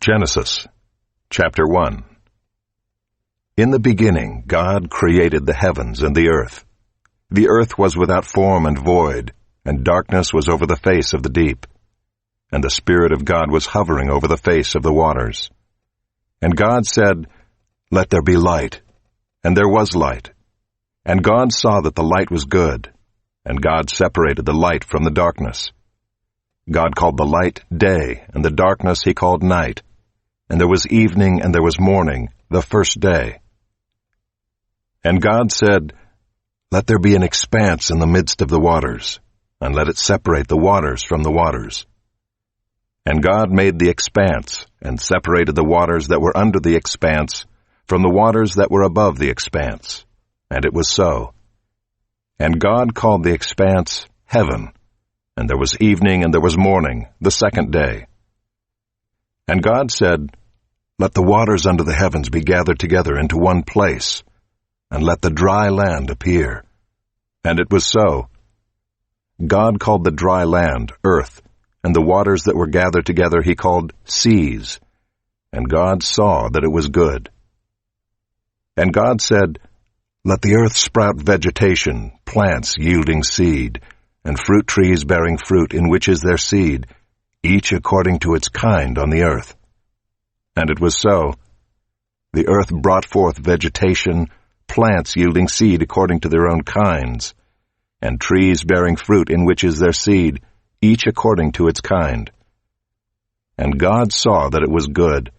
Genesis, chapter 1. In the beginning God created the heavens and the earth. The earth was without form and void, and darkness was over the face of the deep. And the Spirit of God was hovering over the face of the waters. And God said, "Let there be light." And there was light. And God saw that the light was good. And God separated the light from the darkness. God called the light day, and the darkness he called night. And there was evening and there was morning, the first day. And God said, "Let there be an expanse in the midst of the waters, and let it separate the waters from the waters." And God made the expanse, and separated the waters that were under the expanse from the waters that were above the expanse. And it was so. And God called the expanse heaven. And there was evening and there was morning, the second day. And God said, "Let the waters under the heavens be gathered together into one place, and let the dry land appear." And it was so. God called the dry land earth, and the waters that were gathered together he called seas. And God saw that it was good. And God said, "Let the earth sprout vegetation, plants yielding seed, and fruit trees bearing fruit in which is their seed, each according to its kind on the earth." And it was so. The earth brought forth vegetation, plants yielding seed according to their own kinds, and trees bearing fruit in which is their seed, each according to its kind. And God saw that it was good.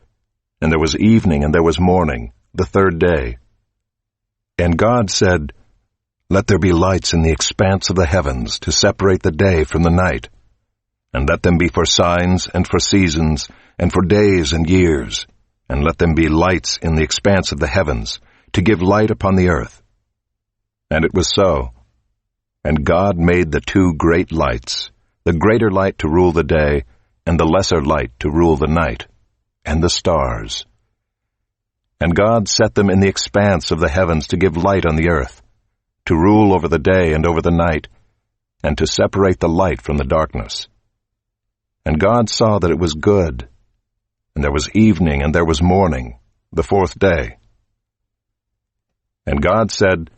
And there was evening and there was morning, the third day. And God said, "Let there be lights in the expanse of the heavens to separate the day from the night, and let them be for signs and for seasons and for days and years, and let them be lights in the expanse of the heavens to give light upon the earth." And it was so. And God made the two great lights, the greater light to rule the day, and the lesser light to rule the night, and the stars. And God set them in the expanse of the heavens to give light on the earth, to rule over the day and over the night, and to separate the light from the darkness. And God saw that it was good. And there was evening and there was morning, the fourth day. And God said,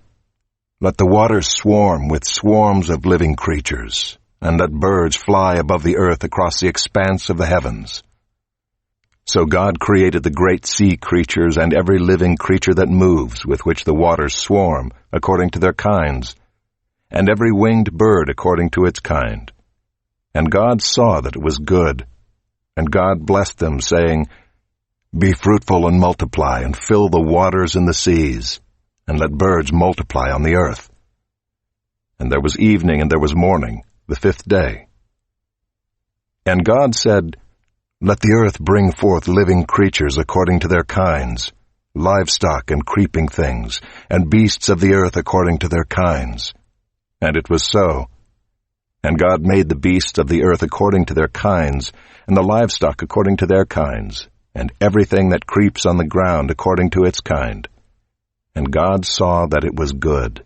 "Let the waters swarm with swarms of living creatures, and let birds fly above the earth across the expanse of the heavens." So God created the great sea creatures and every living creature that moves, with which the waters swarm, according to their kinds, and every winged bird according to its kind. And God saw that it was good. And God blessed them, saying, "Be fruitful and multiply, and fill the waters and the seas, and let birds multiply on the earth." And there was evening and there was morning, the fifth day. And God said, "Let the earth bring forth living creatures according to their kinds, livestock and creeping things, and beasts of the earth according to their kinds." And it was so. And God made the beasts of the earth according to their kinds, and the livestock according to their kinds, and everything that creeps on the ground according to its kind. And God saw that it was good.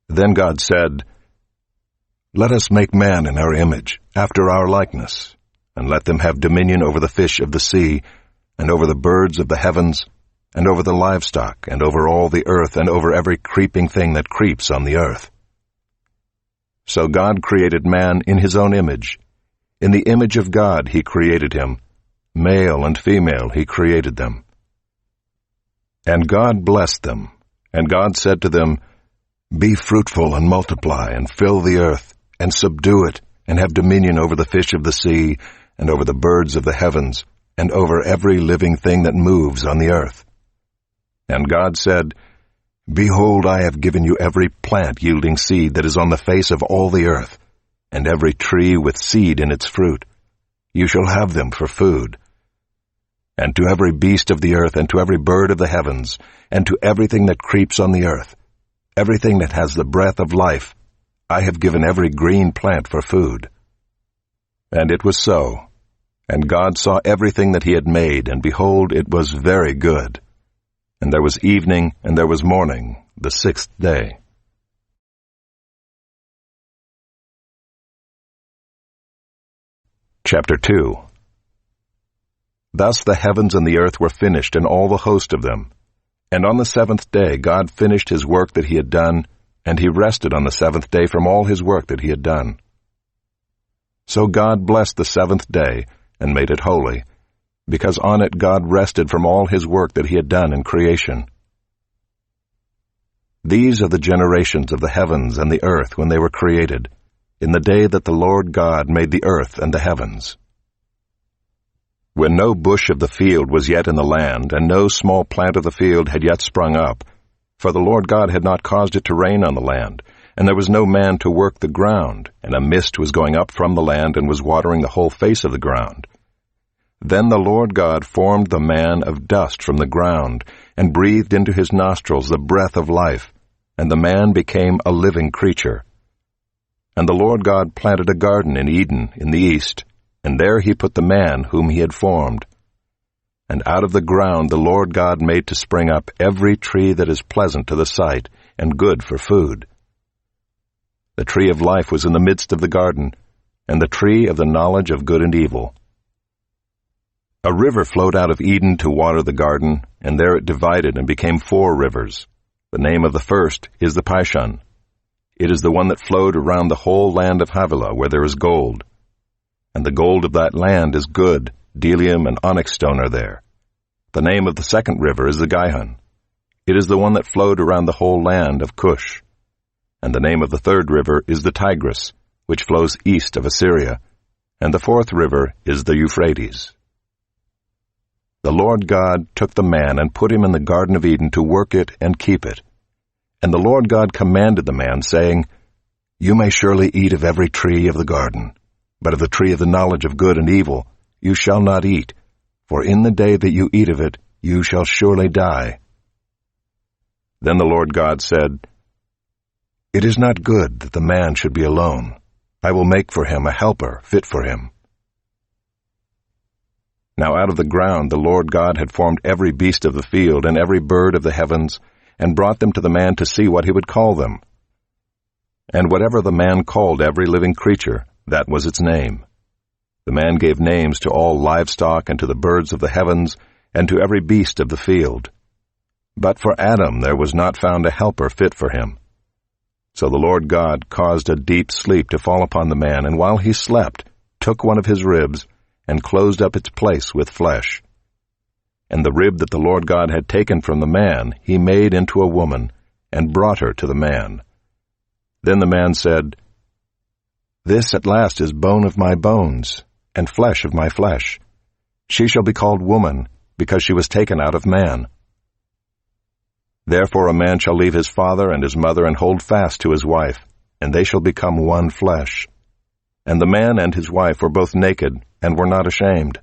Then God said, "Let us make man in our image, after our likeness, and let them have dominion over the fish of the sea, and over the birds of the heavens, and over the livestock, and over all the earth, and over every creeping thing that creeps on the earth." So God created man in his own image. In the image of God he created him. Male and female he created them. And God blessed them. And God said to them, "Be fruitful and multiply, and fill the earth, and subdue it, and have dominion over the fish of the sea, and over the birds of the heavens, and over every living thing that moves on the earth." And God said, "Behold, I have given you every plant yielding seed that is on the face of all the earth, and every tree with seed in its fruit. You shall have them for food. And to every beast of the earth, and to every bird of the heavens, and to everything that creeps on the earth, everything that has the breath of life, I have given every green plant for food." And it was so. And God saw everything that he had made, and behold, it was very good. And there was evening and there was morning, the sixth day. Chapter 2. Thus the heavens and the earth were finished, and all the host of them. And on the seventh day God finished his work that he had done, and he rested on the seventh day from all his work that he had done. So God blessed the seventh day, and made it holy, because on it God rested from all his work that he had done in creation. These are the generations of the heavens and the earth when they were created, in the day that the Lord God made the earth and the heavens. When no bush of the field was yet in the land, and no small plant of the field had yet sprung up, for the Lord God had not caused it to rain on the land, and there was no man to work the ground, and a mist was going up from the land and was watering the whole face of the ground. Then the Lord God formed the man of dust from the ground, and breathed into his nostrils the breath of life, and the man became a living creature. And the Lord God planted a garden in Eden in the east, and there he put the man whom he had formed. And out of the ground the Lord God made to spring up every tree that is pleasant to the sight, and good for food. The tree of life was in the midst of the garden, and the tree of the knowledge of good and evil. A river flowed out of Eden to water the garden, and there it divided and became 4 rivers. The name of the first is the Pishon. It is the one that flowed around the whole land of Havilah, where there is gold. And the gold of that land is good, bdellium and onyx stone are there. The name of the second river is the Gihon. It is the one that flowed around the whole land of Cush. And the name of the third river is the Tigris, which flows east of Assyria. And the fourth river is the Euphrates. The Lord God took the man and put him in the Garden of Eden to work it and keep it. And the Lord God commanded the man, saying, You may surely eat of every tree of the garden, but of the tree of the knowledge of good and evil you shall not eat, for in the day that you eat of it you shall surely die. Then the Lord God said, It is not good that the man should be alone. I will make for him a helper fit for him. Now out of the ground the Lord God had formed every beast of the field and every bird of the heavens, and brought them to the man to see what he would call them. And whatever the man called every living creature, that was its name. The man gave names to all livestock and to the birds of the heavens and to every beast of the field. But for Adam there was not found a helper fit for him. So the Lord God caused a deep sleep to fall upon the man, and while he slept, took one of his ribs, and closed up its place with flesh. And the rib that the Lord God had taken from the man he made into a woman, and brought her to the man. Then the man said, This at last is bone of my bones, and flesh of my flesh. She shall be called woman, because she was taken out of man. Therefore a man shall leave his father and his mother, and hold fast to his wife, and they shall become one flesh. And the man and his wife were both naked, and were not ashamed.